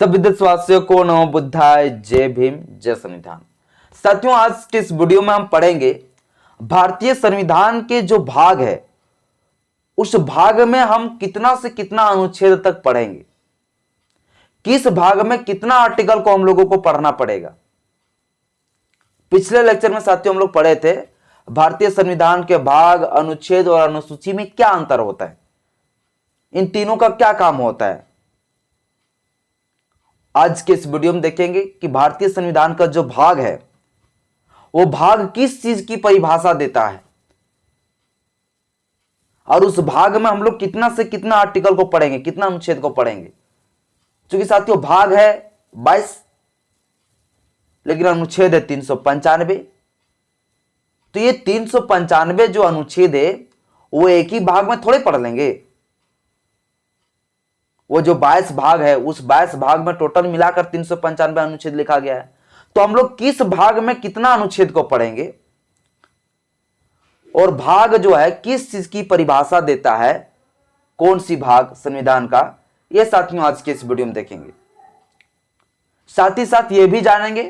सभी देशवासियों को नमो बुद्धाय, जय भीम, जय संविधान। साथियों, आज के इस वीडियो में हम पढ़ेंगे भारतीय संविधान के जो भाग है उस भाग में हम कितना से कितना अनुच्छेद तक पढ़ेंगे, किस भाग में कितना आर्टिकल को हम लोगों को पढ़ना पड़ेगा। पिछले लेक्चर में साथियों हम लोग पढ़े थे भारतीय संविधान के भाग, अनुच्छेद और अनुसूची में क्या अंतर होता है, इन तीनों का क्या काम होता है। आज के इस वीडियो में देखेंगे कि भारतीय संविधान का जो भाग है वो भाग किस चीज की परिभाषा देता है और उस भाग में हम लोग कितना से कितना आर्टिकल को पढ़ेंगे, कितना अनुच्छेद को पढ़ेंगे। क्योंकि साथियों भाग है 22 लेकिन अनुच्छेद है 395। तो ये 395 जो अनुच्छेद है वो एक ही भाग में थोड़े पढ़ लेंगे। वो जो 22 भाग है उस 22 भाग में टोटल मिलाकर 395 अनुच्छेद लिखा गया है। तो हम लोग किस भाग में कितना अनुच्छेद को पढ़ेंगे और भाग जो है किस चीज की परिभाषा देता है, कौन सी भाग संविधान का, यह साथियों आज के इस वीडियो में देखेंगे। साथ ही साथ ये भी जानेंगे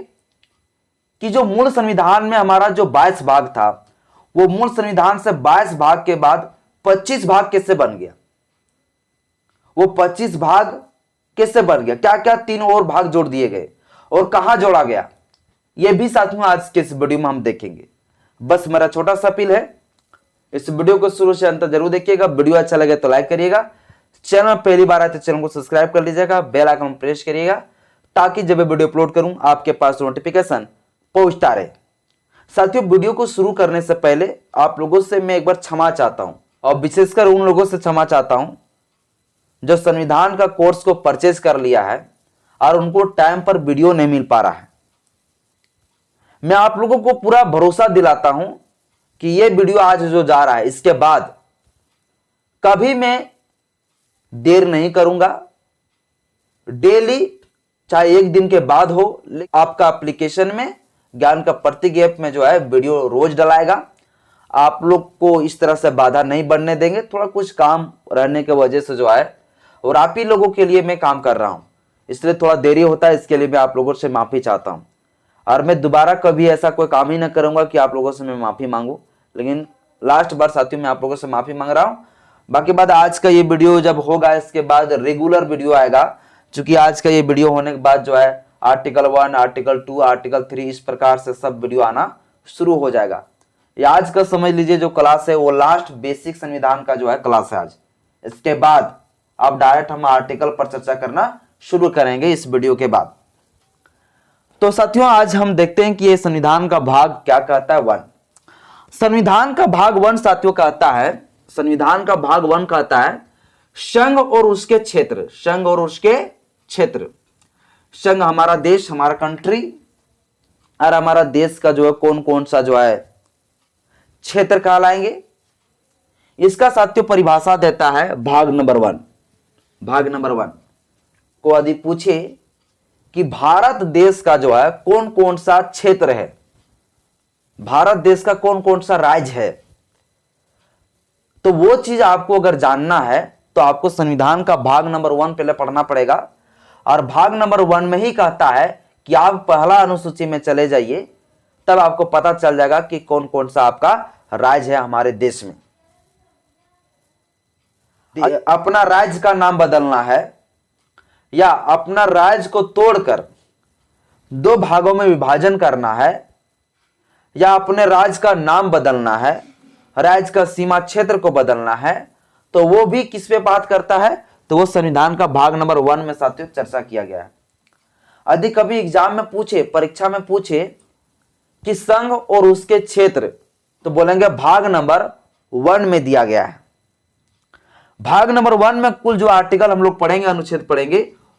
कि जो मूल संविधान में हमारा जो 22 भाग था वो मूल संविधान से 22 भाग के बाद 25 भाग कैसे बन गया, वो 25 भाग कैसे बन गया, क्या क्या 3 और भाग जोड़ दिए गए और कहां जोड़ा गया, यह भी साथियों आज के इस वीडियो में हम देखेंगे। बस मेरा छोटा सा अपील है, इस वीडियो को शुरू से अंत तक जरूर देखिएगा। वीडियो अच्छा लगे तो लाइक करिएगा, चैनल में पहली बार आए तो चैनल को सब्सक्राइब कर लीजिएगा, बेल आइकन प्रेस करिएगा ताकि जब वीडियो अपलोड करूं आपके पास नोटिफिकेशन पहुंचता रहे। साथियों, वीडियो को शुरू करने से पहले आप लोगों से मैं एक बार क्षमा चाहता हूं और विशेषकर उन लोगों से क्षमा चाहता हूं जो संविधान का कोर्स को परचेज कर लिया है और उनको टाइम पर वीडियो नहीं मिल पा रहा है। मैं आप लोगों को पूरा भरोसा दिलाता हूं कि यह वीडियो आज जो जा रहा है इसके बाद कभी मैं देर नहीं करूंगा। डेली चाहे एक दिन के बाद हो, आपका एप्लीकेशन में ज्ञान का प्रतीक ऐप में जो है वीडियो रोज डलाएगा। आप लोग को इस तरह से बाधा नहीं बनने देंगे। थोड़ा कुछ काम रहने की वजह से जो है और आप ही लोगों के लिए मैं काम कर रहा हूं, इसलिए थोड़ा देरी होता है। इसके लिए मैं आप लोगों से माफी चाहता हूं और मैं दोबारा कभी ऐसा कोई काम ही ना करूंगा कि आप लोगों से मैं माफी मांगू। लेकिन लास्ट बार साथियों मैं आप लोगों से माफी मांग रहा हूं। बाकी बाद आज का ये वीडियो जब होगा इसके बाद रेगुलर वीडियो आएगा, क्योंकि आज का ये वीडियो होने के बाद जो है आर्टिकल 1, आर्टिकल 2, आर्टिकल 3 इस प्रकार से सब वीडियो आना शुरू हो जाएगा। ये आज का समझ लीजिए जो क्लास है वो लास्ट बेसिक संविधान का जो है क्लास है आज। इसके बाद अब डायरेक्ट हम आर्टिकल पर चर्चा करना शुरू करेंगे इस वीडियो के बाद। तो साथियों आज हम देखते हैं कि ये संविधान का भाग क्या कहता है। 1 संविधान का भाग 1 साथियों कहता है, संविधान का भाग 1 कहता है संघ और उसके क्षेत्र। संघ और उसके क्षेत्र, संघ हमारा देश, हमारा कंट्री, और हमारा देश का जो है कौन कौन सा जो है क्षेत्र कहलाएंगे। इसका साथियों परिभाषा देता है भाग नंबर 1। भाग नंबर 1 को यदि पूछे कि भारत देश का जो है कौन कौन सा क्षेत्र है, भारत देश का कौन कौन सा राज्य है, तो वो चीज आपको अगर जानना है तो आपको संविधान का भाग नंबर 1 पहले पढ़ना पड़ेगा। और भाग नंबर 1 में ही कहता है कि आप पहला अनुसूची में चले जाइए, तब आपको पता चल जाएगा कि कौन कौन सा आपका राज्य है हमारे देश में। अपना राज्य का नाम बदलना है या अपना राज्य को तोड़कर 2 भागों में विभाजन करना है या अपने राज्य का नाम बदलना है, राज्य का सीमा क्षेत्र को बदलना है, तो वो भी किस पे बात करता है, तो वो संविधान का भाग नंबर 1 में साथियों चर्चा किया गया है। यदि कभी एग्जाम में पूछे, परीक्षा में पूछे कि संघ और उसके क्षेत्र, तो बोलेंगे भाग नंबर 1 में दिया गया है। भाग नंबर 1 में कुल जो आर्टिकल हम लोग पढ़ेंगे, अनुच्छेद पढ़ेंगे,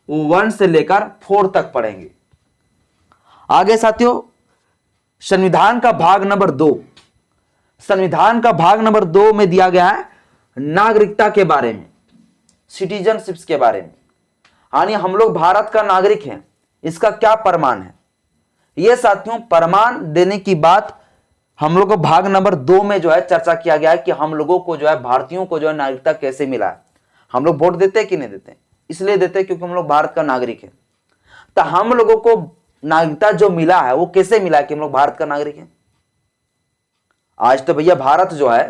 वो 1 से लेकर 4 तक पढ़ेंगे। आगे साथियों संविधान का भाग नंबर 2, संविधान का भाग नंबर 2 में दिया गया है नागरिकता के बारे में, सिटीजनशिप्स के बारे में, यानी हम लोग भारत का नागरिक हैं, इसका क्या प्रमाण है। यह साथियों प्रमाण देने की बात हम लोग को भाग नंबर 2 में जो है चर्चा किया गया है कि हम लोगों को जो है भारतीयों को जो है नागरिकता कैसे मिला है। हम लोग वोट देते हैं कि नहीं देते, इसलिए देते हैं क्योंकि हम लोग भारत का नागरिक है। तो हम लोगों को नागरिकता जो मिला है वो कैसे मिला कि हम लोग भारत का नागरिक हैं? आज तो भैया भारत जो है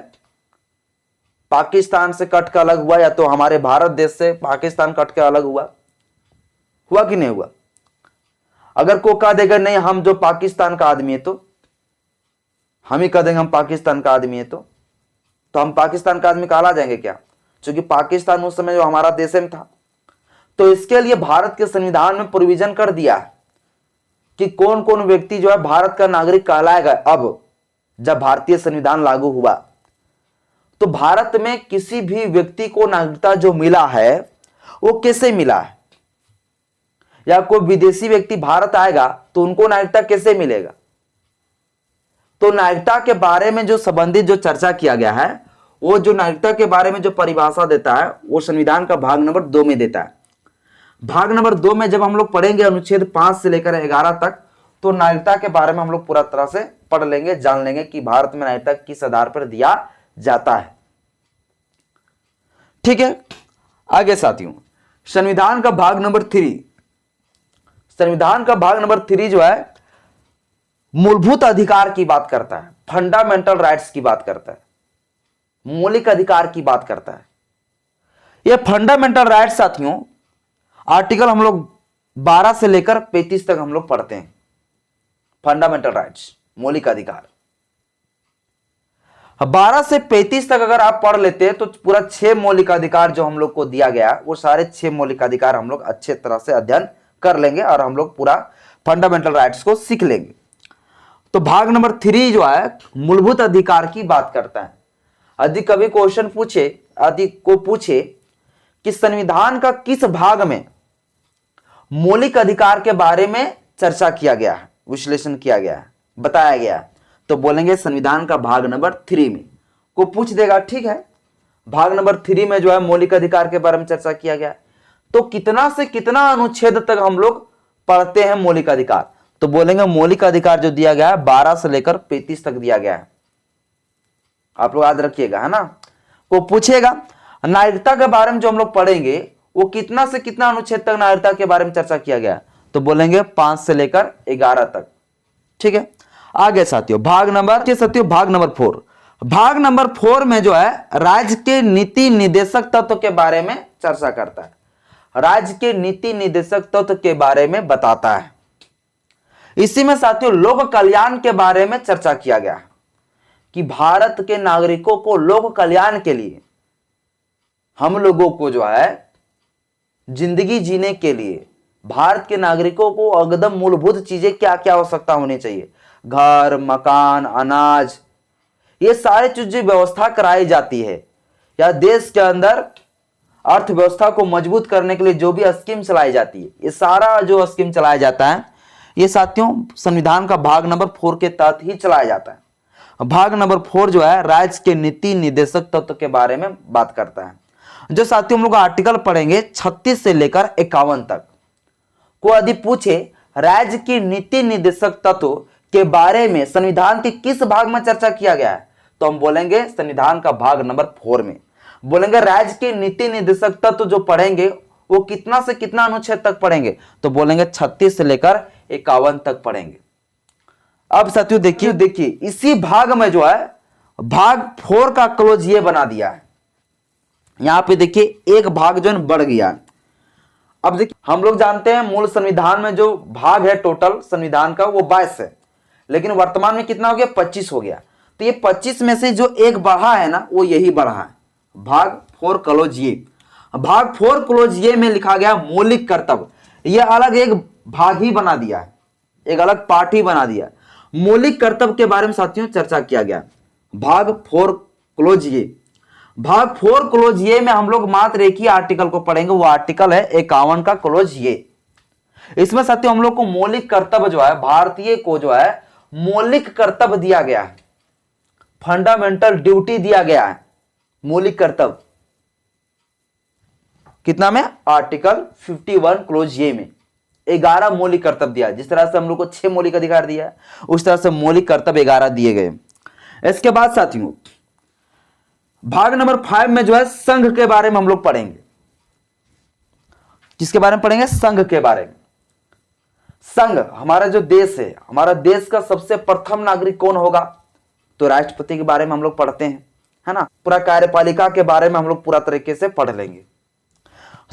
पाकिस्तान से कट के अलग हुआ, या तो हमारे भारत देश से पाकिस्तान कट के अलग हुआ कि नहीं हुआ? अगर कोई कह देगा नहीं हम जो पाकिस्तान का आदमी है, तो हम ही कह देंगे हम पाकिस्तान का आदमी है, तो हम पाकिस्तान का आदमी कहला जाएंगे क्या? क्योंकि पाकिस्तान उस समय जो हमारा देश में था। तो इसके लिए भारत के संविधान में प्रोविजन कर दिया है कि कौन कौन व्यक्ति जो है भारत का नागरिक कहलाएगा। अब जब भारतीय संविधान लागू हुआ तो भारत में किसी भी व्यक्ति को नागरिकता जो मिला है वो कैसे मिला है, या कोई विदेशी व्यक्ति भारत आएगा तो उनको नागरिकता कैसे मिलेगा? तो नागरिकता के बारे में जो संबंधित जो चर्चा किया गया है, वो जो नागरिकता के बारे में जो परिभाषा देता है वो संविधान का भाग नंबर 2 में देता है। भाग नंबर 2 में जब हम लोग पढ़ेंगे अनुच्छेद 5 से लेकर 11 तक, तो नागरिकता के बारे में हम लोग पूरा तरह से पढ़ लेंगे, जान लेंगे कि भारत में नागरिकता किस आधार पर दिया जाता है। ठीक है, आगे साथियों, संविधान का भाग नंबर 3, संविधान का भाग नंबर 3 जो है मूलभूत अधिकार की बात करता है, फंडामेंटल राइट्स की बात करता है, मौलिक अधिकार की बात करता है। ये फंडामेंटल राइट्स साथियों आर्टिकल हम लोग 12 से लेकर 35 तक हम लोग पढ़ते हैं। फंडामेंटल राइट्स, मौलिक अधिकार 12 से 35 तक अगर आप पढ़ लेते हैं तो पूरा 6 मौलिक अधिकार जो हम लोग को दिया गया वो सारे 6 मौलिक अधिकार हम लोग अच्छे तरह से अध्ययन कर लेंगे और हम लोग पूरा फंडामेंटल राइट्स को सीख लेंगे। तो भाग नंबर 3 जो है मूलभूत अधिकार की बात करता है। यदि कभी क्वेश्चन पूछे, यदि को पूछे कि संविधान का किस भाग में मौलिक अधिकार के बारे में चर्चा किया गया है, विश्लेषण किया गया है, बताया गया है, तो बोलेंगे संविधान का भाग नंबर 3 में। को पूछ देगा, ठीक है, भाग नंबर 3 में जो है मौलिक अधिकार के बारे में चर्चा किया गया है, तो कितना से कितना अनुच्छेद तक हम लोग पढ़ते हैं मौलिक अधिकार? तो बोलेंगे मौलिक अधिकार जो दिया गया है 12 से लेकर 35 तक दिया गया है। आप लोग याद रखिएगा, है ना। को पूछेगा नागरिकता के बारे में जो हम लोग पढ़ेंगे वो कितना से कितना अनुच्छेद तक नागरिकता के बारे में चर्चा किया गया, तो बोलेंगे 5 से लेकर 11 तक। ठीक है, आगे साथियों भाग नंबर 4, भाग नंबर 4 में जो है राज्य के नीति निर्देशक तत्व के बारे में चर्चा करता है, राज्य के नीति निर्देशक तत्व के बारे में बताता है। इसी में साथियों लोक कल्याण के बारे में चर्चा किया गया कि भारत के नागरिकों को लोक कल्याण के लिए, हम लोगों को जो है जिंदगी जीने के लिए भारत के नागरिकों को एकदम मूलभूत चीजें क्या क्या आवश्यकता होनी चाहिए, घर, मकान, अनाज, ये सारी चीजें व्यवस्था कराई जाती है, या देश के अंदर अर्थव्यवस्था को मजबूत करने के लिए जो भी स्कीम चलाई जाती है, ये सारा जो स्कीम चलाया जाता है ये साथियों संविधान का भाग नंबर 4 के तहत ही चलाया जाता है। भाग नंबर 4 जो है राज्य के नीति निर्देशक तत्व के बारे में बात करता है। जो साथियों हम लोग आर्टिकल पढ़ेंगे 36 से लेकर 51 तक। को यदि पूछे राज्य की नीति निर्देशक तत्व के बारे में संविधान के किस भाग में चर्चा किया गया है, तो हम बोलेंगे संविधान का भाग नंबर 4 में। बोलेंगे राज्य के नीति निर्देशक तत्व जो पढ़ेंगे वो कितना से कितना अनुच्छेद तक पढ़ेंगे, तो बोलेंगे 36 से लेकर 51 तक पढ़ेंगे। अब साथियों देखिए इसी भाग में जो है भाग 4 का क्लोज ये बना दिया है। यहां पे देखिए एक भाग जो है बढ़ गया। अब देखिए हम लोग जानते हैं मूल संविधान में जो भाग है टोटल संविधान का वो 22 है, लेकिन वर्तमान में कितना हो गया, 25 हो गया। तो ये 25 में से जो एक बढ़ा है ना वो यही बढ़ा है, भाग 4 क्लोज ये। भाग 4 क्लोज ये में लिखा गया मौलिक कर्तव्य, ये अलग एक भाग ही बना दिया है, एक अलग पार्ट ही बना दिया। मौलिक कर्तव्य के बारे में साथियों चर्चा किया गया। भाग 4 क्लोज ये, भाग 4 क्लोज ये में हम लोग मात्र एक ही आर्टिकल को पढ़ेंगे, वो आर्टिकल है 51 का क्लोज ये। इसमें साथियों हम लोग को मौलिक कर्तव्य जो है भारतीय को जो है मौलिक कर्तव्य दिया गया है, फंडामेंटल ड्यूटी दिया गया है। मौलिक कर्तव्य कितना में, आर्टिकल 51 क्लोज ये में 11 मौलिक कर्तव्य दिया। जिस तरह से हम लोग को 6 मौलिक अधिकार दिया है उस तरह से मौलिक कर्तव्य 11 दिए गए। इसके बाद साथियों भाग नंबर 5 में जो है संघ के बारे में हम लोग पढ़ेंगे। किसके बारे में पढ़ेंगे, संघ के बारे में। संघ हमारा जो देश है, हमारा देश का सबसे प्रथम नागरिक कौन होगा? तो राष्ट्रपति के बारे में हम लोग पढ़ते हैं, है ना। पूरा कार्यपालिका के बारे में हम लोग पूरा तरीके से पढ़ लेंगे।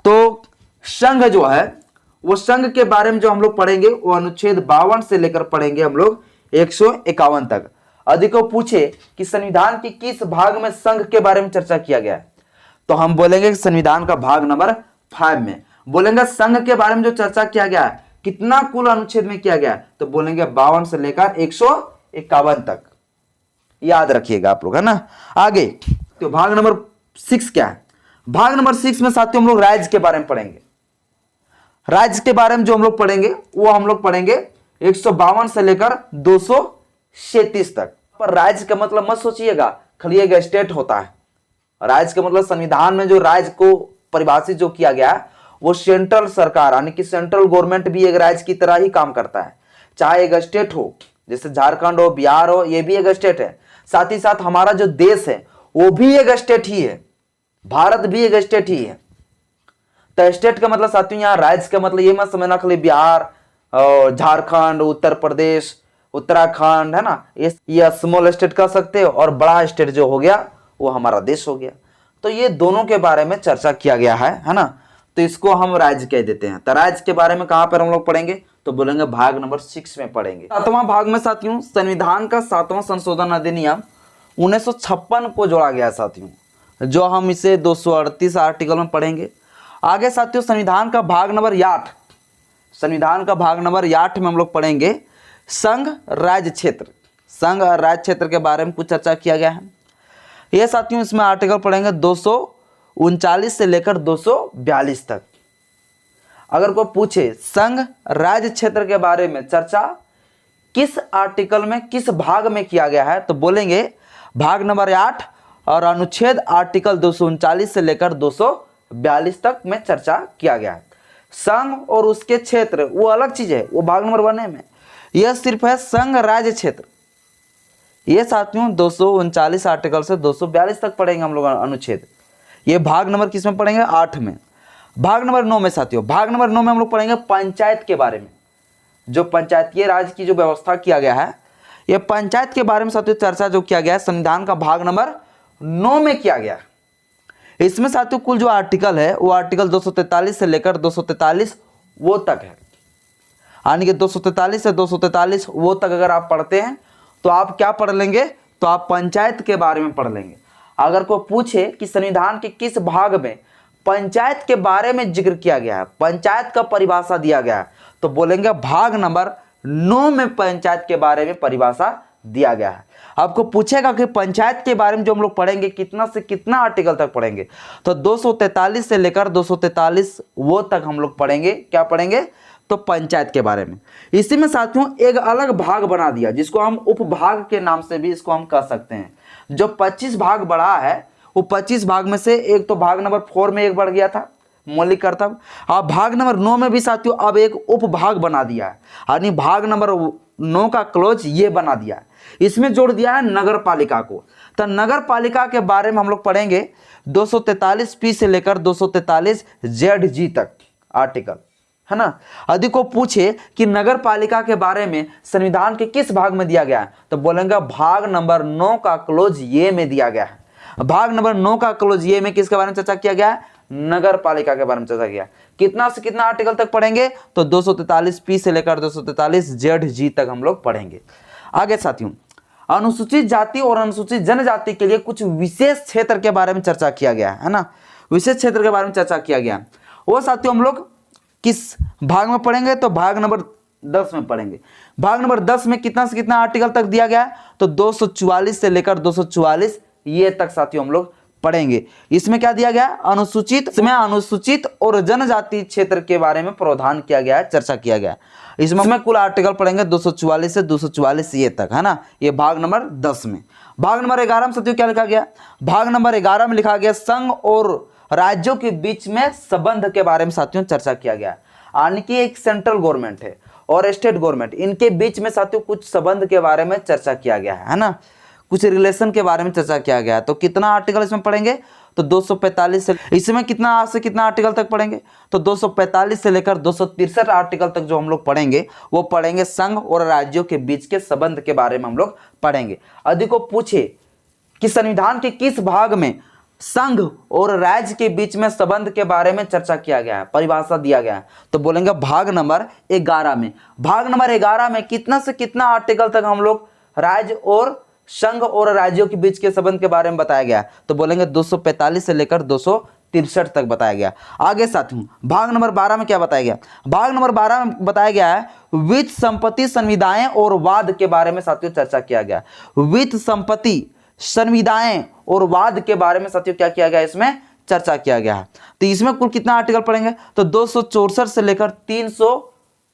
तो संघ जो है, वो संघ के बारे में जो हम लोग पढ़ेंगे वो अनुच्छेद 52 से लेकर पढ़ेंगे हम लोग 151 तक। यदि को पूछे कि संविधान के किस भाग में संघ के बारे में चर्चा किया गया है, तो हम बोलेंगे कि संविधान का भाग नंबर 5 में। बोलेंगे संघ के बारे में जो चर्चा किया गया है कितना कुल अनुच्छेद में किया गया है, तो बोलेंगे 52 से लेकर 151 तक। याद रखिएगा आप लोग, है ना। आगे तो भाग नंबर 6 क्या है? भाग नंबर 6 में साथियों हम लोग राज्य के बारे में पढ़ेंगे। राज्य के बारे में जो हम लोग पढ़ेंगे वो हम लोग पढ़ेंगे 152 से लेकर 237 तक। पर राज्य का मतलब मत सोचिएगा खाली एक स्टेट होता है। राज्य का मतलब संविधान में जो राज्य को परिभाषित जो किया गया है वो सेंट्रल सरकार यानी कि सेंट्रल गवर्नमेंट भी एक राज्य की तरह ही काम करता है। चाहे एक स्टेट हो, जैसे झारखंड हो, बिहार हो, ये भी एक स्टेट है। साथ ही साथ हमारा जो देश है वो भी एक स्टेट ही है, भारत भी एक स्टेट ही है। तो स्टेट का मतलब साथियों यहाँ राज्य का मतलब ये मत समझना खाली बिहार, झारखंड, उत्तर प्रदेश, उत्तराखंड, है ना, ये स्मॉल स्टेट कह सकते हो, और बड़ा स्टेट जो हो गया वो हमारा देश हो गया। तो ये दोनों के बारे में चर्चा किया गया है ना। तो इसको हम राज्य कह देते हैं। तो राज्य के बारे में कहां पर हम लोग पढ़ेंगे, तो बोलेंगे भाग नंबर 6 में पढ़ेंगे। 7वां भाग में साथियों संविधान का 7वां संशोधन अधिनियम 1956 को जोड़ा गया साथियों, जो हम इसे 238 आर्टिकल में पढ़ेंगे। आगे साथियों संविधान का भाग नंबर 8, संविधान का भाग नंबर 8 में हम लोग पढ़ेंगे संघ राज्य क्षेत्र। संघ और राज्य क्षेत्र के बारे में कुछ चर्चा किया गया है। ये साथियों इसमें आर्टिकल पढ़ेंगे 239 से लेकर 242 तक। अगर कोई पूछे संघ राज्य क्षेत्र के बारे में चर्चा किस आर्टिकल में, किस भाग में किया गया है, तो बोलेंगे भाग नंबर 8 और अनुच्छेद आर्टिकल 239 से लेकर 242 तक में चर्चा किया गया है। संघ और उसके क्षेत्र वो अलग चीज है, वो भाग नंबर 1 में। यह सिर्फ है संघ राज्य क्षेत्र। ये साथियों 239 आर्टिकल से 242 तक पढ़ेंगे हम लोग अनुच्छेद। ये भाग नंबर किस में पढ़ेंगे? 8 में। भाग नंबर 9 में साथियों, भाग नंबर 9 में हम लोग पढ़ेंगे पंचायत के बारे में। जो पंचायतीय राज की जो व्यवस्था किया गया है, ये पंचायत के बारे में साथियों चर्चा जो किया गया है संविधान का भाग नंबर 9 में किया गया। इसमें साथियों कुल जो आर्टिकल है वो आर्टिकल 243 से लेकर 243 वो तक है। यानी कि 243 से 243 वो तक अगर आप पढ़ते हैं तो आप क्या पढ़ लेंगे, तो आप पंचायत के बारे में पढ़ लेंगे। अगर कोई पूछे कि संविधान के किस भाग में पंचायत के बारे में जिक्र किया गया है, पंचायत का परिभाषा दिया गया है, तो बोलेंगे भाग नंबर 9 में पंचायत के बारे में परिभाषा दिया गया है। आपको पूछेगा कि पंचायत के बारे में जो हम लोग पढ़ेंगे कितना से कितना आर्टिकल तक पढ़ेंगे, तो 243 से लेकर 243 वो तक हम लोग पढ़ेंगे। क्या पढ़ेंगे? तो पंचायत के बारे में। इसी में साथियों एक अलग भाग बना दिया जिसको हम उपभाग के नाम से भी इसको हम कह सकते हैं। जो 25 भाग बढ़ा है वो 25 भाग में से एक तो भाग नंबर 4 में एक बढ़ गया था मौलिक कर्तव्य। अब भाग नंबर 9 में भी साथियों अब एक उपभाग बना दिया है, यानी भाग नंबर 9 का क्लोज ये बना दिया है। इसमें जोड़ दिया है नगर पालिका को। तो नगर पालिका के बारे में हम लोग पढ़ेंगे 243 से लेकर 243 ZG तक आर्टिकल, है ना। यदि को पूछे कि नगर पालिका के बारे में संविधान के किस भाग में दिया गया है, तो बोलेंगे भाग नंबर 9 का क्लोज ये में दिया गया है। भाग नंबर 9 का क्लोज ये में किसके बारे में चर्चा किया गया है? नगर पालिका के बारे में चर्चा किया। कितना से कितना आर्टिकल तक पढ़ेंगे? तो 243 से लेकर 243 ZG तक हम लोग पढ़ेंगे। आगे साथियों अनुसूचित जाति और अनुसूचित जनजाति के लिए कुछ विशेष क्षेत्र के बारे में चर्चा किया गया है ना। विशेष क्षेत्र के बारे में चर्चा किया गया, वो साथियों हम लोग किस भाग में पढ़ेंगे? तो भाग नंबर 10 में पढ़ेंगे। भाग नंबर 10 में कितना से कितना आर्टिकल तक दिया गया है? तो 244 से लेकर 244 ये तक साथियों हम लोग पढ़ेंगे। इसमें क्या दिया गया? अनुसूचित, इसमें अनुसूचित और जनजाति क्षेत्र के बारे में प्रावधान किया गया है, चर्चा किया गया है। इसमें कुल आर्टिकल पढ़ेंगे 244 से 244 ये तक, है ना। ये भाग नंबर 10 में। भाग नंबर 11 में साथियों क्या लिखा गया? भाग नंबर 11 में लिखा गया संघ और राज्यों के बीच में संबंध के बारे में साथियों चर्चा किया गया। यानी कि एक सेंट्रल गवर्नमेंट है और स्टेट गवर्नमेंट, इनके बीच में साथियों कुछ संबंध के बारे में चर्चा किया गया है ना। कुछ रिलेशन के बारे में चर्चा किया गया। तो कितना आर्टिकल इसमें पढ़ेंगे? तो 245 से इसमें कितना से कितना आर्टिकल तक पढ़ेंगे, तो 245 से लेकर 263 आर्टिकल तक जो हम लोग पढ़ेंगे वो पढ़ेंगे संघ और राज्यों के बीच के संबंध के बारे में हम लोग पढ़ेंगे। यदि को पूछे कि संविधान के किस भाग में संघ और राज्य के बीच में संबंध के बारे में चर्चा किया गया है, परिभाषा दिया गया है, तो बोलेंगे भाग नंबर 11 में। भाग नंबर 11 में कितना से कितना आर्टिकल तक हम लोग राज्य और संघ और राज्यों के बीच के संबंध के बारे में बताया गया है, तो बोलेंगे 245 से लेकर 263 तक बताया गया। आगे साथियों भाग नंबर 12 में क्या बताया गया, भाग नंबर 12 में बताया गया है वित्त संपत्ति संविदाएं और वाद के बारे में साथियों चर्चा किया गया। वित्त संपत्ति संविदाएं और वाद के बारे में साथियों क्या किया गया, इसमें चर्चा किया गया है। तो इसमें कुल कितना आर्टिकल पढ़ेंगे, तो 264 से लेकर 300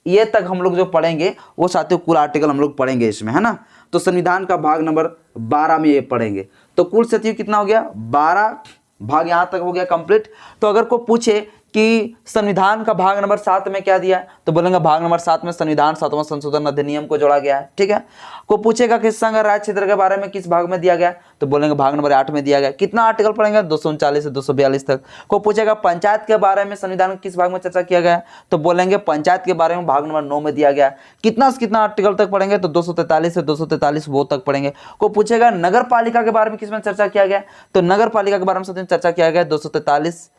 ये तक हम लोग जो पढ़ेंगे वो साथियों कुल आर्टिकल हम लोग पढ़ेंगे इसमें, है ना। तो संविधान का भाग नंबर 12 में ये पढ़ेंगे। तो कुल साथियों कितना हो गया, 12 भाग यहां तक हो गया कंप्लीट। तो अगर को पूछे कि संविधान का भाग नंबर 7 में क्या दिया है, तो बोलेंगे भाग नंबर 7 में संविधान 7वां संशोधन अधिनियम को जोड़ा गया है, ठीक है। को पूछेगा कि संघ राज्य क्षेत्र के बारे में किस भाग में दिया गया, तो बोलेंगे भाग नंबर 8 में दिया गया। कितना आर्टिकल पढ़ेंगे, 239 से 242 तक। को पूछेगा पंचायत के बारे में संविधान किस भाग में चर्चा किया गया, तो बोलेंगे पंचायत के बारे में भाग नंबर 9 में दिया गया। कितना से कितना आर्टिकल तक पढ़ेंगे, तो 243 से 243 वो तक पढ़ेंगे। को पूछेगा नगर पालिका के बारे में किसमें चर्चा किया गया, तो नगर पालिका के बारे में चर्चा किया गया 243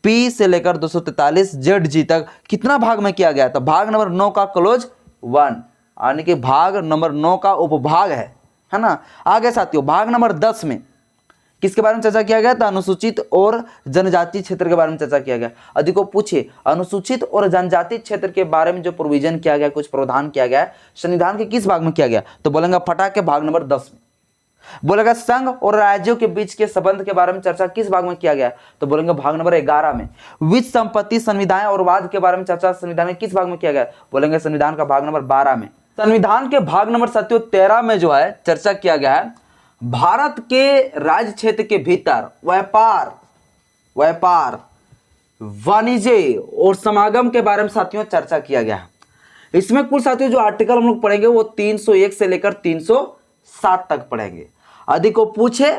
पी से लेकर 243 जेड जी तक। कितना भाग में किया गया, तो भाग नंबर 9 का क्लोज 1 यानी कि भाग नंबर 9 का उपभाग है ना। आगे साथियों भाग नंबर 10 में किसके बारे में चर्चा किया गया, तो अनुसूचित और जनजाति क्षेत्र के बारे में चर्चा किया गया। यदि को पूछे अनुसूचित और जनजाति क्षेत्र के बारे में जो प्रोविजन किया गया, कुछ प्रावधान किया गया है संविधान के किस भाग में किया गया, तो बोलेंगे फटा के भाग नंबर 10 में। बोलेगा संघ और राज्यों के बीच के संबंध के बारे में चर्चा किस भाग में किया गया, तो बोलेंगे भाग नंबर 11 में। वित्त संपत्ति संविदाएं और वाद के बारे में चर्चा संविधान के किस भाग में किया गया, बोलेंगे संविधान का भाग नंबर 12 में। संविधान के भाग नंबर 13 में जो है चर्चा किया गया है भारत के राज्य क्षेत्र के भीतर व्यापार वाणिज्य और समागम के बारे में साथियों चर्चा किया गया है। इसमें कुल साथियों जो आर्टिकल हम लोग पढ़ेंगे वो 301 से लेकर 307 तक पढ़ेंगे। यदि को पूछे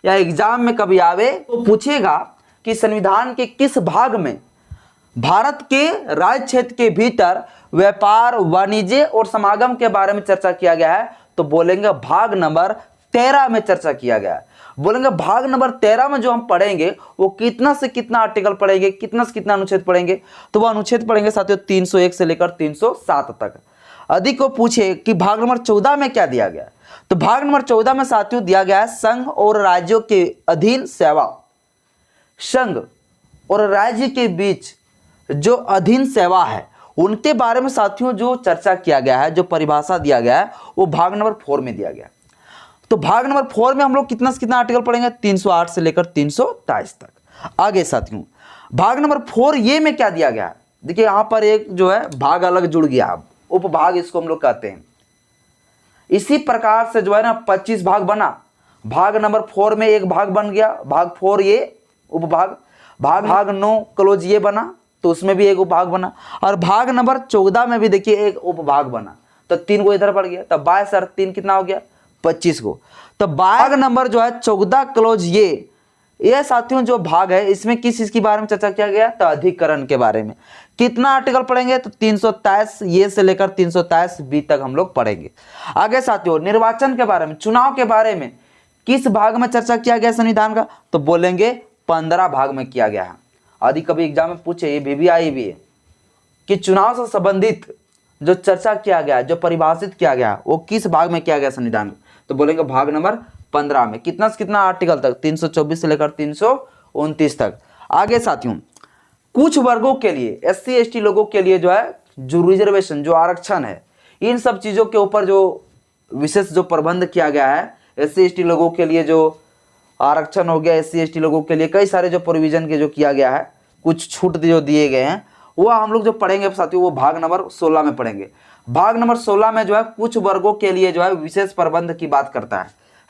या एग्जाम में कभी आवे तो पूछेगा कि संविधान के किस भाग में भारत के राज्य क्षेत्र के भीतर व्यापार वाणिज्य और समागम के बारे में चर्चा किया गया है, तो बोलेंगे भाग नंबर 13 में चर्चा किया गया है। बोलेंगे भाग नंबर 13 में जो हम पढ़ेंगे वो कितना से कितना आर्टिकल पढ़ेंगे, कितना से कितना अनुच्छेद पढ़ेंगे, तो वो अनुच्छेद पढ़ेंगे साथियों 301 से लेकर 307 तक। यदि को पूछे कि भाग नंबर 14 में क्या दिया गया, तो भाग नंबर 14 में साथियों दिया गया है संघ और राज्यों के अधीन सेवा। संघ और राज्य के बीच जो अधीन सेवा है उनके बारे में साथियों जो चर्चा किया गया है, जो परिभाषा दिया गया है वो भाग नंबर 4 में दिया गया। तो भाग नंबर 4 में हम लोग कितना से कितना आर्टिकल पढ़ेंगे, 308 से लेकर 323 तक। आगे साथियों भाग नंबर 4 ये में क्या दिया गया है, देखिए यहां पर एक जो है भाग अलग जुड़ गया, उपभाग इसको हम लोग कहते हैं। इसी प्रकार से जो है ना 25 भाग बना, भाग नंबर 4 में एक भाग बन गया, भाग 4 ये उपभाग, भाग 9 क्लोज ये बना तो उसमें भी एक उपभाग बना, और भाग नंबर 14 में भी देखिए एक उपभाग बना, तो 3 को इधर पड़ गया, तब 22 और 3 कितना हो गया 25 को। तो भाग नंबर जो है 14 क्लोज ये साथियों जो भाग है इसमें किस चीज के बारे में चर्चा किया गया, तो अधिकरण के बारे में। कितना आर्टिकल पढ़ेंगे, तो 323 ये से लेकर 323 बी तक हम लोग पढ़ेंगे। आगे साथियों निर्वाचन के बारे में, चुनाव के बारे में किस भाग में चर्चा किया गया संविधान का, तो बोलेंगे 15 भाग में किया गया है। यदि कभी एग्जाम में पूछे, ये भी आई भी है कि चुनाव से संबंधित जो चर्चा किया गया, जो परिभाषित किया गया वो किस भाग में किया गया संविधान, तो बोलेंगे भाग नंबर 15 में। कितना से कितना आर्टिकल तक, 324 से लेकर 329 तक। आगे साथियों कुछ वर्गों के लिए, SC ST लोगों के लिए जो है जो रिजर्वेशन, जो आरक्षण है, इन सब चीजों के ऊपर जो विशेष जो प्रबंध किया गया है, SC ST लोगों के लिए जो आरक्षण हो गया, SC ST लोगों के लिए कई सारे जो प्रोविजन के जो किया गया है, कुछ छूट जो दिए गए हैं, वो हम लोग जो पढ़ेंगे साथियों वो भाग नंबर 16 में पढ़ेंगे। भाग नंबर 16 में जो है कुछ वर्गों के लिए जो है विशेष प्रबंध की बात करता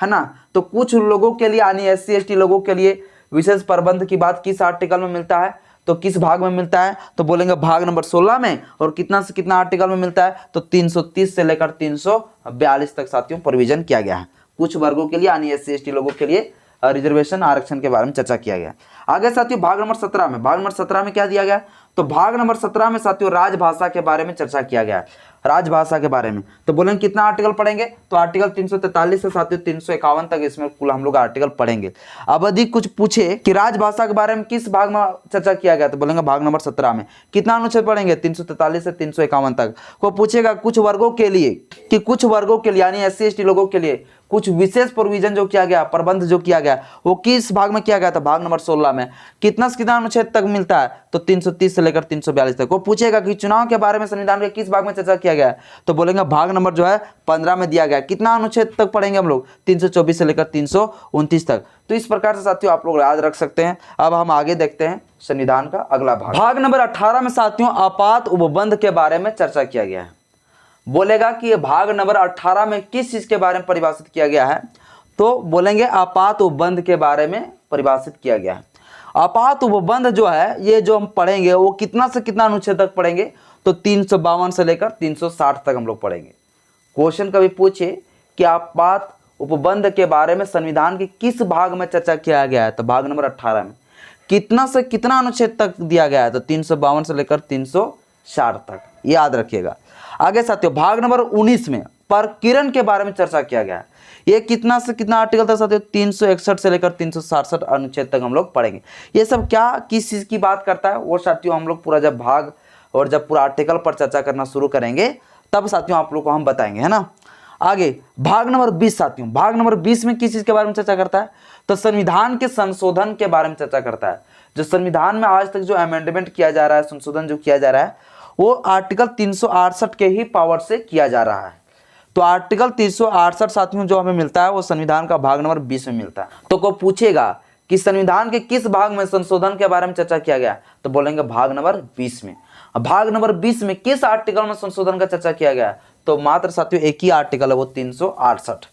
है ना। तो कुछ लोगों के लिए यानी SC ST लोगों के लिए विशेष प्रबंध की बात किस आर्टिकल में मिलता है, तो किस भाग में मिलता है, तो बोलेंगे भाग नंबर 16 में। और कितना से कितना आर्टिकल में मिलता है, तो 330 से लेकर 342 तक साथियों प्रोविजन किया गया है। कुछ वर्गों के लिए यानी SC ST लोगों के लिए रिजर्वेशन आरक्षण के बारे में चर्चा किया गया। आगे साथियों भाग नंबर 17 में, भाग नंबर 17 में क्या दिया गया, तो भाग नंबर 17 में साथियों राजभाषा के बारे में चर्चा किया गया है, राजभाषा के बारे में। तो बोलेंगे कितना आर्टिकल पढ़ेंगे, तो आर्टिकल 343 से साथियों 351 तक इसमें कुल हम लोग आर्टिकल पढ़ेंगे। अब यदि कुछ पूछे कि राजभाषा के बारे में किस भाग में चर्चा किया गया, तो बोलेंगे भाग नंबर 17 में। कितना अनुच्छेद पढ़ेंगे, 343 से 351 तक। को पूछेगा कुछ वर्गों के लिए, कि कुछ वर्गों के लिए यानी SC/ST लोगों के लिए कुछ विशेष प्रोविजन जो किया गया, प्रबंध जो किया गया, वो किस भाग में किया गया था, भाग नंबर 16 में। कितना से कितना अनुच्छेद तक मिलता है, तो 330 से लेकर 342 तक। वो पूछेगा कि चुनाव के बारे में संविधान के किस भाग में चर्चा किया गया है, तो बोलेंगे भाग नंबर जो है 15 में दिया गया। कितना अनुच्छेद तक पढ़ेंगे हम लोग, 324 से लेकर 329 तक। तो इस प्रकार से साथियों आप लोग याद रख सकते हैं। अब हम आगे देखते हैं संविधान का अगला भाग। भाग नंबर 18 में साथियों आपात उपबंध के बारे में चर्चा किया गया है। बोलेगा कि ये भाग नंबर 18 में किस चीज के बारे में परिभाषित किया गया है, तो बोलेंगे आपात उपबंध के बारे में परिभाषित किया गया है। आपात उपबंध जो है ये जो हम पढ़ेंगे वो कितना से कितना अनुच्छेद तक पढ़ेंगे, तो 352 से लेकर 360 तक हम लोग पढ़ेंगे। क्वेश्चन कभी पूछे कि आपात उपबंध के बारे में संविधान के किस भाग में चर्चा किया गया है, तो भाग नंबर 18 में। कितना से कितना अनुच्छेद तक दिया गया है, तो 352 से लेकर 360 तक, याद रखिएगा। आगे साथियों भाग नंबर 19 में प्रकीर्णन के बारे में चर्चा किया गया है। ये कितना से कितना आर्टिकल था साथियों, 361 से लेकर 367 अनुच्छेद तक हम लोग पढ़ेंगे। ये सब क्या किस चीज की बात करता है, वो साथियों हम लोग पूरा जब भाग और जब पूरा आर्टिकल पर चर्चा करना शुरू करेंगे तब साथियों आप लोग को हम बताएंगे, है ना। आगे भाग नंबर 20 साथियों, भाग नंबर 20 में किस चीज के बारे में चर्चा करता है, तो संविधान के संशोधन के बारे में चर्चा करता है। जो संविधान में आज तक जो अमेंडमेंट किया जा रहा है, संशोधन जो किया जा रहा है, वो आर्टिकल 368 के ही पावर से किया जा रहा है। तो आर्टिकल 368 साथियों जो हमें मिलता है वो संविधान का भाग नंबर 20 में मिलता है। तो को पूछेगा कि संविधान के किस भाग में संशोधन के बारे में चर्चा किया गया, तो बोलेंगे भाग नंबर 20 में। भाग नंबर 20 में किस आर्टिकल में संशोधन का चर्चा किया गया, तो मात्र साथियों एक ही आर्टिकल है, वो 368।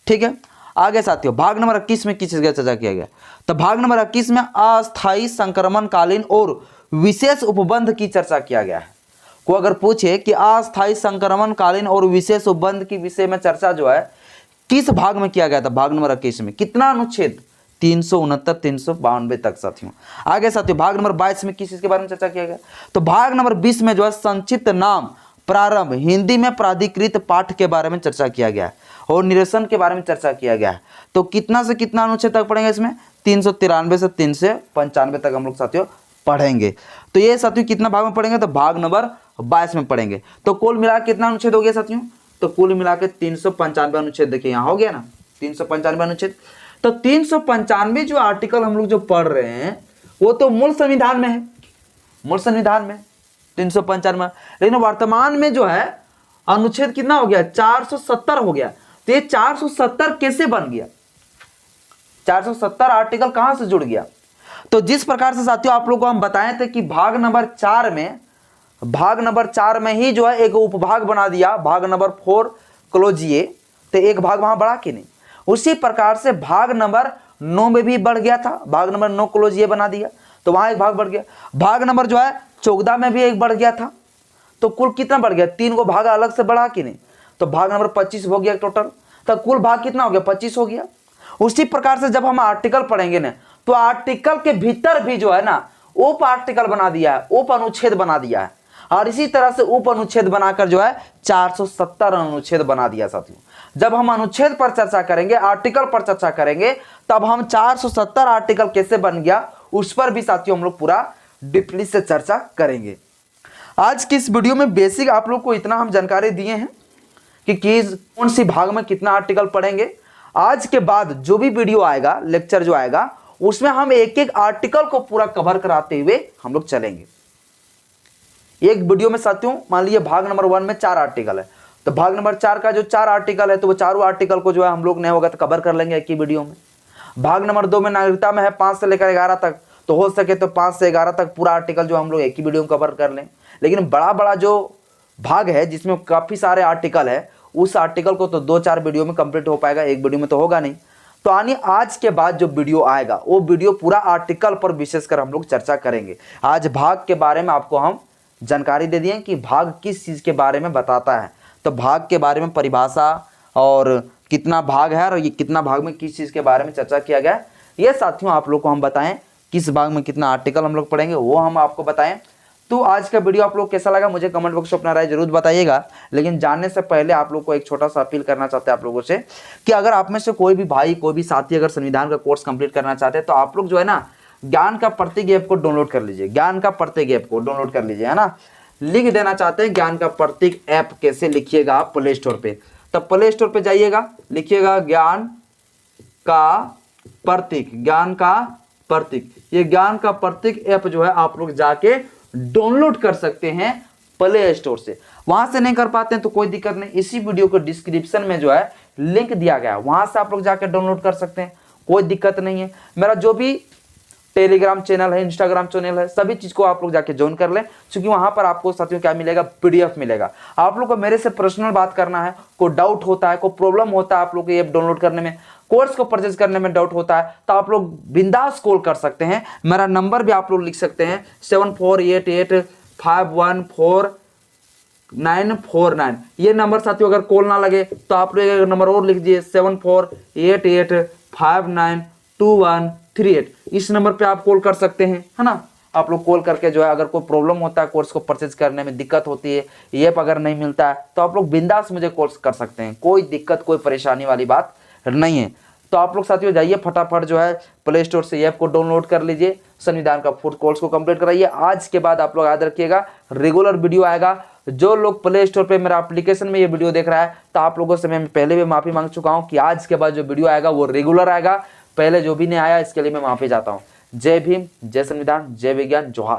ठीक है। आगे साथियों भाग नंबर 21 में किस चीज का चर्चा किया गया, तो भाग नंबर 21 में अस्थायी संक्रमणकालीन और विशेष उपबंध की चर्चा किया गया है। को अगर पूछे कि अस्थायी संक्रमणकालीन और विशेष उपबंध की विषय में चर्चा जो है किस भाग में किया गया था, भाग नंबर 21 में। कितना अनुच्छेद, 369 392 तक साथियों। आगे साथियों भाग नंबर 22 में किस चीज के बारे में चर्चा किया गया, तो भाग नंबर 20 में जो है संक्षिप्त नाम प्रारंभ हिंदी में प्राधिकृत पाठ के बारे में चर्चा किया गया है और निरसन के बारे में चर्चा किया गया है। तो कितना से कितना अनुच्छेद तक पढ़ेंगे इसमें, 393 से 395 तक हम लोग साथियों पढ़ेंगे। तो ये साथियों कितना भाग में पढ़ेंगे, तो भाग नंबर 22 में पढ़ेंगे। तो कुल मिला कितना अनुच्छेद हो गया साथियों, तो कुल मिला के 395 अनुच्छेद। देखिए यहाँ हो गया ना 395 अनुच्छेद। तो 395 जो आर्टिकल हम लोग जो पढ़ रहे हैं वो तो मूल संविधान में है, मूल संविधान में 395, लेकिन वर्तमान में जो है अनुच्छेद कितना हो गया, 470 हो गया। तो ये 470 कैसे बन गया, 470 आर्टिकल कहां से जुड़ गया, तो जिस प्रकार से साथियों आप लोग को हम बताए थे कि भाग नंबर 4 में ही जो है एक उपभाग बना दिया, भाग नंबर 4 क्लोजिए, तो एक भाग वहां बढ़ा कि नहीं। उसी प्रकार से भाग नंबर 9 में भी बढ़ गया था, भाग नंबर 9 क्लोजिए बना दिया, तो वहां एक भाग बढ़ गया। भाग नंबर जो है 14 में भी एक बढ़ गया था, तो कुल कितना बढ़ गया, 3 को भाग अलग से बढ़ा कि नहीं, तो भाग नंबर 25 हो गया टोटल। तो कुल भाग कितना हो गया, 25 हो गया। उसी प्रकार से जब हम आर्टिकल पढ़ेंगे ना, तो आर्टिकल के भीतर भी जो है ना उप आर्टिकल बना दिया है, उप अनुच्छेद बना दिया है, और इसी तरह से उप अनुच्छेद बनाकर जो है 470 अनुच्छेद बना दिया साथियों। जब हम अनुच्छेद पर चर्चा करेंगे, आर्टिकल पर चर्चा करेंगे, तब हम 470 आर्टिकल कैसे बन गया उस पर भी साथियों हम लोग पूरा डीपली से चर्चा करेंगे। आज की इस वीडियो में बेसिक आप लोग को इतना हम जानकारी दिए हैं कि कौन सी भाग में कितना आर्टिकल पढ़ेंगे। आज के बाद जो भी वीडियो आएगा, लेक्चर जो आएगा, उसमें हम एक एक आर्टिकल को पूरा कवर कराते हुए हम लोग चलेंगे। एक वीडियो में साथियों मान लीजिए भाग नंबर 1 में 4 आर्टिकल है, तो भाग नंबर 4 का जो 4 आर्टिकल है, तो वो चारों आर्टिकल को जो है हम लोग नहीं होगा तो कवर कर लेंगे एक ही वीडियो में। भाग नंबर 2 में नागरिकता में है 5 से लेकर 11 तक, तो हो सके तो 5 से 11 तक पूरा आर्टिकल जो हम लोग एक ही वीडियो में कवर कर लें। लेकिन बड़ा बड़ा जो भाग है जिसमें काफी सारे आर्टिकल है, उस आर्टिकल को तो 2-4 वीडियो में कंप्लीट हो पाएगा, एक वीडियो में तो होगा नहीं। तो आनी आज के बाद जो वीडियो आएगा वो वीडियो पूरा आर्टिकल पर विशेषकर हम लोग चर्चा करेंगे। आज भाग के बारे में आपको हम जानकारी दे दिए कि भाग किस चीज के बारे में बताता है, तो भाग के बारे में परिभाषा और कितना भाग है और ये कितना भाग में किस चीज के बारे में चर्चा किया गया, ये साथियों आप लोग को हम बताएं, किस भाग में कितना आर्टिकल हम लोग पढ़ेंगे वो हम आपको बताएं। तो आज का वीडियो आप लोग कैसा लगा मुझे कमेंट बॉक्स में अपना राय जरूर बताइएगा। लेकिन जानने से पहले आप लोग को एक छोटा सा अपील करना चाहते हैं आप लोगों से कि अगर आप में से कोई भी भाई कोई भी साथी अगर संविधान का कोर्स कंप्लीट करना चाहते हैं तो आप लोग जो है ना ज्ञान का प्रतीक ऐप को डाउनलोड कर लीजिए, ज्ञान का प्रतीक ऐप को डाउनलोड कर लीजिए, है ना। लिख देना चाहते हैं ज्ञान का प्रतीक ऐप कैसे लिखिएगा आप प्ले स्टोर पे, तब प्ले स्टोर पे जाइएगा, लिखिएगा ज्ञान का प्रतीक, ज्ञान का प्रतीक। ये ज्ञान का प्रतीक ऐप जो है आप लोग जाके डाउनलोड कर सकते हैं प्ले स्टोर से। वहां से नहीं कर पाते हैं तो कोई दिक्कत नहीं, इसी वीडियो को डिस्क्रिप्शन में जो है लिंक दिया गया है, वहां से आप लोग जाके डाउनलोड कर सकते हैं, कोई दिक्कत नहीं है। मेरा जो भी टेलीग्राम चैनल है, इंस्टाग्राम चैनल है, सभी चीज को आप लोग जाके ज्वाइन कर लें, क्योंकि वहां पर आपको साथियों क्या मिलेगा, पीडीएफ मिलेगा। आप लोग को मेरे से पर्सनल बात करना है, कोई डाउट होता है, कोई प्रॉब्लम होता है आप लोग को ऐप डाउनलोड करने में, कोर्स को परचेज करने में डाउट होता है, तो आप लोग बिंदास कॉल कर सकते हैं। मेरा नंबर भी आप लोग लिख सकते हैं 7488514949। ये नंबर साथियों अगर कॉल ना लगे तो आप लोग एक नंबर और लिख दीजिए 7488592138। इस नंबर पे आप कॉल कर सकते हैं, है ना। आप लोग कॉल करके जो है अगर कोई प्रॉब्लम होता है, कोर्स को परचेज करने में दिक्कत होती है, ऐप अगर नहीं मिलता है, तो आप लोग बिंदास मुझे कॉल कर सकते हैं, कोई दिक्कत कोई परेशानी वाली बात नहीं है। तो आप लोग साथियों जाइए फटाफट जो है प्ले स्टोर से ऐप को डाउनलोड कर लीजिए, संविधान का फुल कोर्स को कंप्लीट कराइए। आज के बाद आप लोग याद रखिएगा रेगुलर वीडियो आएगा। जो लोग प्ले स्टोर पे मेरा एप्लीकेशन में ये वीडियो देख रहा है, तो आप लोगों से मैं पहले भी माफी मांग चुका हूं कि आज के बाद जो वीडियो आएगा वो रेगुलर आएगा। पहले जो भी नहीं आया इसके लिए मैं माफी चाहता हूं। जय भीम, जय संविधान, जय विज्ञान, जोहार।